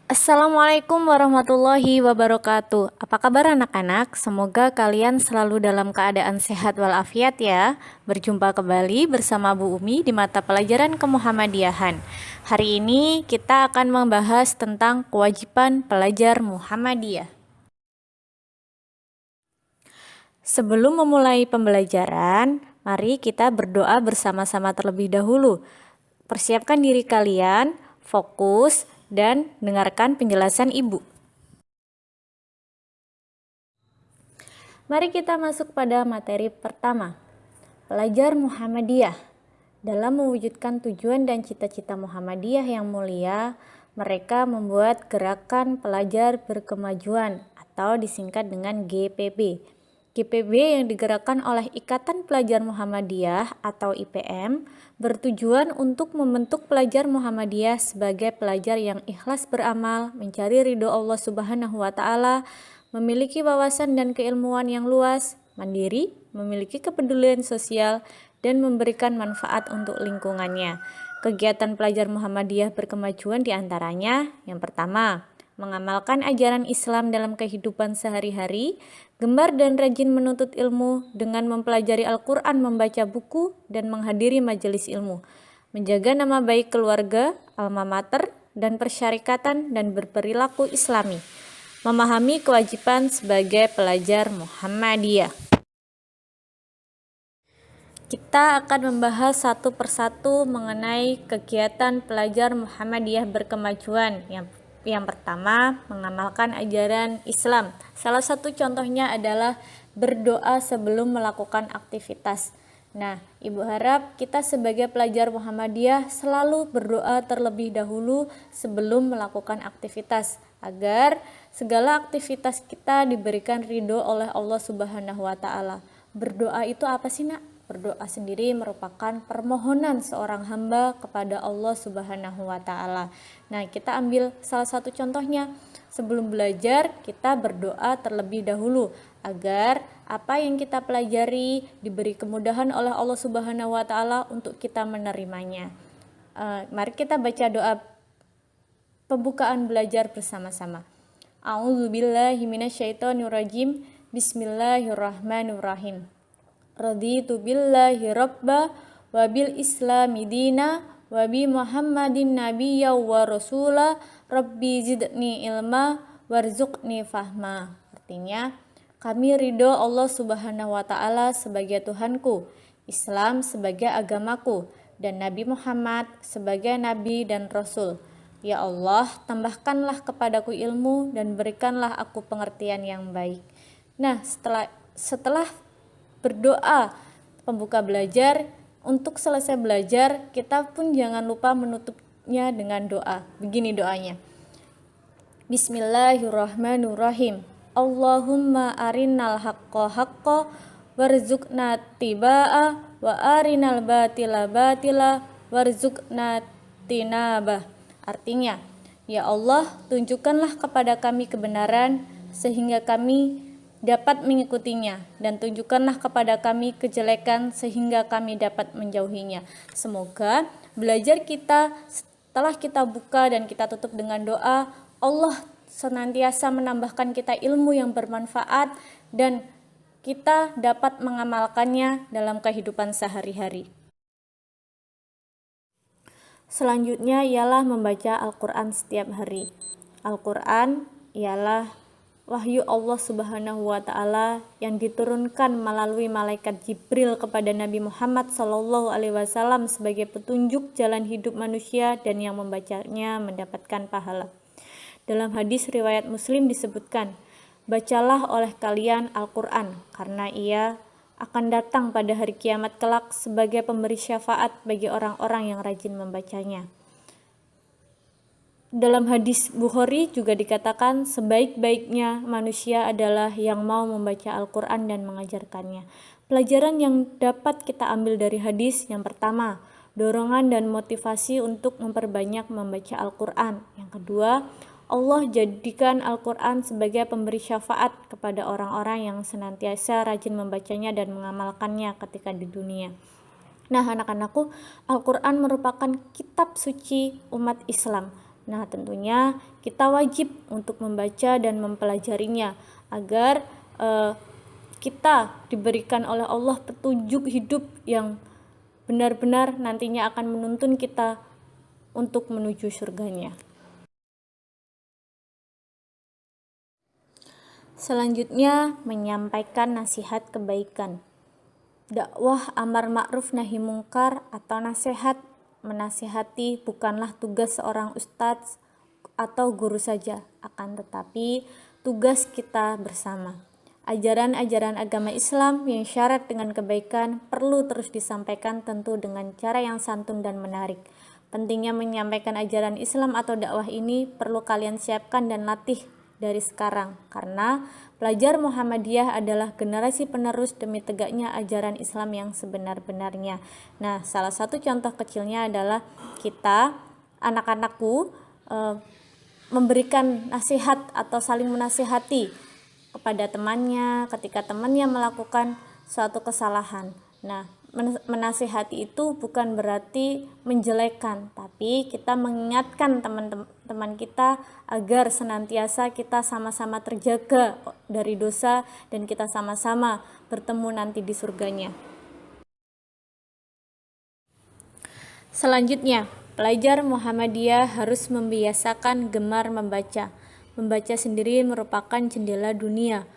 Assalamualaikum warahmatullahi wabarakatuh. Apa kabar anak-anak? Semoga kalian selalu dalam keadaan sehat walafiat ya. Berjumpa kembali bersama Bu Umi di mata pelajaran Kemuhammadiyahan. Hari ini kita akan membahas tentang kewajiban pelajar Muhammadiyah. Sebelum memulai pembelajaran, mari kita berdoa bersama-sama terlebih dahulu. Persiapkan diri kalian, fokus, dan dengarkan penjelasan Ibu. Mari kita masuk pada materi pertama. Pelajar Muhammadiyah. Dalam mewujudkan tujuan dan cita-cita Muhammadiyah yang mulia, mereka membuat gerakan pelajar berkemajuan atau disingkat dengan GPB. GPB yang digerakkan oleh Ikatan Pelajar Muhammadiyah atau IPM bertujuan untuk membentuk pelajar Muhammadiyah sebagai pelajar yang ikhlas beramal, mencari ridho Allah Subhanahu wa taala, memiliki wawasan dan keilmuan yang luas, mandiri, memiliki kepedulian sosial, dan memberikan manfaat untuk lingkungannya. Kegiatan pelajar Muhammadiyah berkemajuan diantaranya, yang pertama, mengamalkan ajaran Islam dalam kehidupan sehari-hari, gemar dan rajin menuntut ilmu dengan mempelajari Al-Quran, membaca buku, dan menghadiri majelis ilmu, menjaga nama baik keluarga, alma mater, dan persyarikatan, dan berperilaku islami, memahami kewajiban sebagai pelajar Muhammadiyah. Kita akan membahas satu persatu mengenai kegiatan pelajar Muhammadiyah berkemajuan. Yang pertama, mengamalkan ajaran Islam. Salah satu contohnya adalah berdoa sebelum melakukan aktivitas. Nah, Ibu harap kita sebagai pelajar Muhammadiyah selalu berdoa terlebih dahulu sebelum melakukan aktivitas, agar segala aktivitas kita diberikan ridho oleh Allah Subhanahu wa taala. Berdoa itu apa sih, Nak? Berdoa sendiri merupakan permohonan seorang hamba kepada Allah Subhanahu wa taala. Nah, kita ambil salah satu contohnya. Sebelum belajar, kita berdoa terlebih dahulu agar apa yang kita pelajari diberi kemudahan oleh Allah Subhanahu wa taala untuk kita menerimanya. Mari kita baca doa pembukaan belajar bersama-sama. A'udzubillahi minasyaitonirrajim. Bismillahirrahmanirrahim. Raditu billahi rabba wa bil islami dina wa bi muhammadin nabiyya wa rasula rabbi zidni ilma warzuqni fahma. Artinya, kami ridho Allah Subhanahu wa taala sebagai Tuhanku, Islam sebagai agamaku, dan Nabi Muhammad sebagai nabi dan rasul. Ya Allah, tambahkanlah kepadaku ilmu dan berikanlah aku pengertian yang baik. Nah, setelah berdoa pembuka belajar, untuk selesai belajar kita pun jangan lupa menutupnya dengan doa. Begini doanya. Bismillahirrahmanirrahim. Allahumma arinal haqqa haqqa warzuqna tibaa wa arinal batila batila warzuqna tinabah. Artinya, ya Allah, tunjukkanlah kepada kami kebenaran sehingga kami dapat mengikutinya, dan tunjukkanlah kepada kami kejelekan sehingga kami dapat menjauhinya. Semoga belajar kita setelah kita buka dan kita tutup dengan doa, Allah senantiasa menambahkan kita ilmu yang bermanfaat dan kita dapat mengamalkannya dalam kehidupan sehari-hari. Selanjutnya ialah membaca Al-Quran setiap hari. Al-Quran ialah wahyu Allah Subhanahu wa taala yang diturunkan melalui malaikat Jibril kepada Nabi Muhammad SAW sebagai petunjuk jalan hidup manusia, dan yang membacanya mendapatkan pahala. Dalam hadis riwayat Muslim disebutkan, bacalah oleh kalian Al-Quran karena ia akan datang pada hari kiamat kelak sebagai pemberi syafaat bagi orang-orang yang rajin membacanya. Dalam hadis Bukhari juga dikatakan sebaik-baiknya manusia adalah yang mau membaca Al-Quran dan mengajarkannya. Pelajaran yang dapat kita ambil dari hadis, yang pertama, dorongan dan motivasi untuk memperbanyak membaca Al-Quran. Yang kedua, Allah jadikan Al-Quran sebagai pemberi syafaat kepada orang-orang yang senantiasa rajin membacanya dan mengamalkannya ketika di dunia. Nah, anak-anakku, Al-Quran merupakan kitab suci umat Islam, Nah, tentunya kita wajib untuk membaca dan mempelajarinya agar kita diberikan oleh Allah petunjuk hidup yang benar-benar nantinya akan menuntun kita untuk menuju surganya. Selanjutnya, menyampaikan nasihat kebaikan. Dakwah amar ma'ruf nahi mungkar atau nasihat menasihati bukanlah tugas seorang ustadz atau guru saja, akan tetapi tugas kita bersama. Ajaran-ajaran agama Islam yang syarat dengan kebaikan perlu terus disampaikan, tentu dengan cara yang santun dan menarik. Pentingnya menyampaikan ajaran Islam atau dakwah ini perlu kalian siapkan dan latih dari sekarang, karena pelajar Muhammadiyah adalah generasi penerus demi tegaknya ajaran Islam yang sebenar-benarnya. Nah, salah satu contoh kecilnya adalah kita, anak-anakku, memberikan nasihat atau saling menasihati kepada temannya ketika temannya melakukan suatu kesalahan. Nah, menasihati itu bukan berarti menjelekkan, tapi kita mengingatkan teman-teman kita agar senantiasa kita sama-sama terjaga dari dosa dan kita sama-sama bertemu nanti di surganya. Selanjutnya, pelajar Muhammadiyah harus membiasakan gemar membaca. Membaca sendiri merupakan jendela dunia.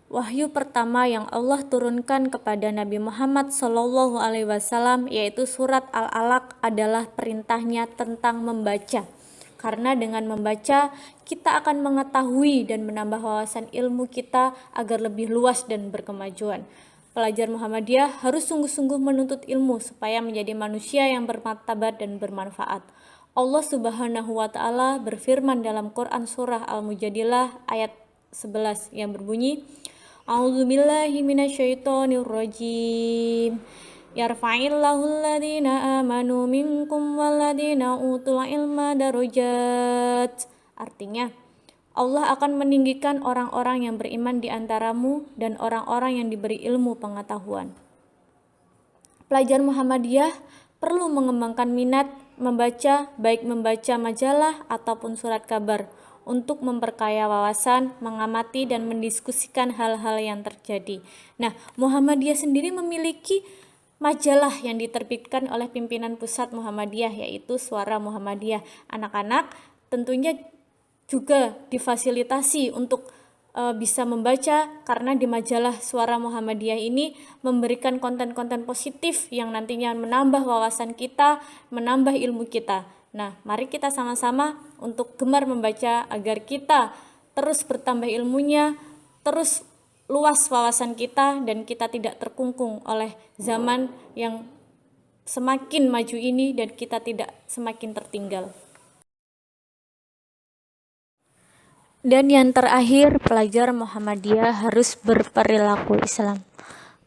Wahyu pertama yang Allah turunkan kepada Nabi Muhammad SAW yaitu surat Al-Alaq adalah perintahnya tentang membaca. Karena dengan membaca, kita akan mengetahui dan menambah wawasan ilmu kita agar lebih luas dan berkemajuan. Pelajar Muhammadiyah harus sungguh-sungguh menuntut ilmu supaya menjadi manusia yang bermartabat dan bermanfaat. Allah Subhanahu wa Ta'ala berfirman dalam Quran Surah Al-Mujadilah ayat 11 yang berbunyi, A'udzubillahi minasyaitonirrajim. Yarfa'illahu alladhina amanu minkum walladhina utul ilma darajat. Artinya, Allah akan meninggikan orang-orang yang beriman di antaramu dan orang-orang yang diberi ilmu pengetahuan. Pelajar Muhammadiyah perlu mengembangkan minat membaca, baik membaca majalah ataupun surat kabar, untuk memperkaya wawasan, mengamati dan mendiskusikan hal-hal yang terjadi. Nah, Muhammadiyah sendiri memiliki majalah yang diterbitkan oleh pimpinan pusat Muhammadiyah, yaitu Suara Muhammadiyah. Anak-anak tentunya juga difasilitasi untuk bisa membaca, karena di majalah Suara Muhammadiyah ini memberikan konten-konten positif yang nantinya menambah wawasan kita, menambah ilmu kita. Nah, mari kita sama-sama untuk gemar membaca agar kita terus bertambah ilmunya, terus luas wawasan kita, dan kita tidak terkungkung oleh zaman yang semakin maju ini dan kita tidak semakin tertinggal. Dan yang terakhir, pelajar Muhammadiyah harus berperilaku Islam.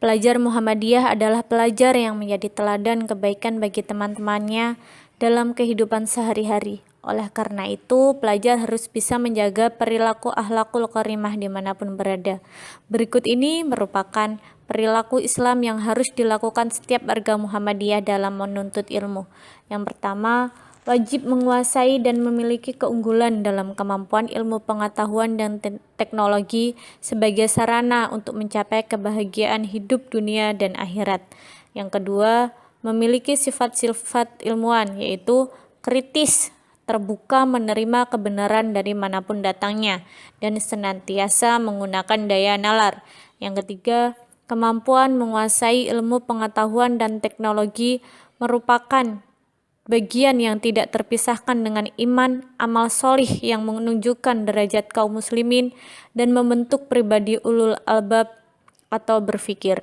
Pelajar Muhammadiyah adalah pelajar yang menjadi teladan kebaikan bagi teman-temannya dalam kehidupan sehari-hari. Oleh karena itu, pelajar harus bisa menjaga perilaku akhlakul karimah dimanapun berada. Berikut ini merupakan perilaku Islam yang harus dilakukan setiap warga Muhammadiyah dalam menuntut ilmu. Yang pertama, wajib menguasai dan memiliki keunggulan dalam kemampuan ilmu pengetahuan dan teknologi sebagai sarana untuk mencapai kebahagiaan hidup dunia dan akhirat. Yang kedua, memiliki sifat-sifat ilmuwan, yaitu kritis, terbuka menerima kebenaran dari manapun datangnya, dan senantiasa menggunakan daya nalar. Yang ketiga, kemampuan menguasai ilmu pengetahuan dan teknologi merupakan bagian yang tidak terpisahkan dengan iman, amal solih yang menunjukkan derajat kaum muslimin dan membentuk pribadi ulul albab atau berfikir.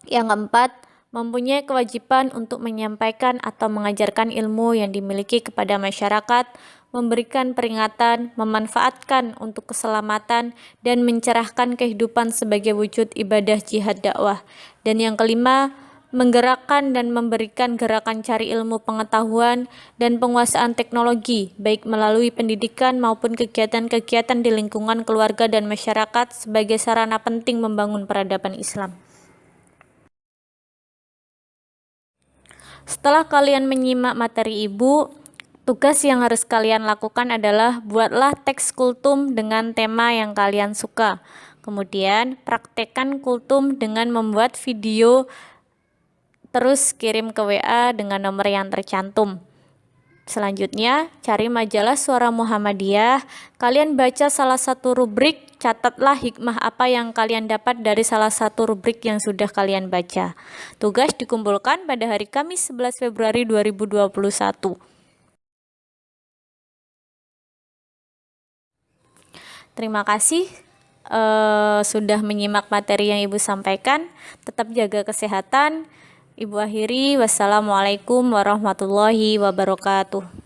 Yang keempat, mempunyai kewajiban untuk menyampaikan atau mengajarkan ilmu yang dimiliki kepada masyarakat, memberikan peringatan, memanfaatkan untuk keselamatan, dan mencerahkan kehidupan sebagai wujud ibadah jihad dakwah. Dan yang kelima, menggerakkan dan memberikan gerakan cari ilmu pengetahuan dan penguasaan teknologi, baik melalui pendidikan maupun kegiatan-kegiatan di lingkungan keluarga dan masyarakat sebagai sarana penting membangun peradaban Islam. Setelah kalian menyimak materi Ibu, Tugas yang harus kalian lakukan adalah buatlah teks kultum dengan tema yang kalian suka. Kemudian praktekkan kultum dengan membuat video, terus kirim ke WA dengan nomor yang tercantum. Selanjutnya, cari majalah Suara Muhammadiyah. Kalian baca salah satu rubrik, catatlah hikmah apa yang kalian dapat dari salah satu rubrik yang sudah kalian baca. Tugas dikumpulkan pada hari Kamis 11 Februari 2021. Terima kasih sudah menyimak materi yang Ibu sampaikan. Tetap jaga kesehatan. Ibu akhiri, wassalamualaikum warahmatullahi wabarakatuh.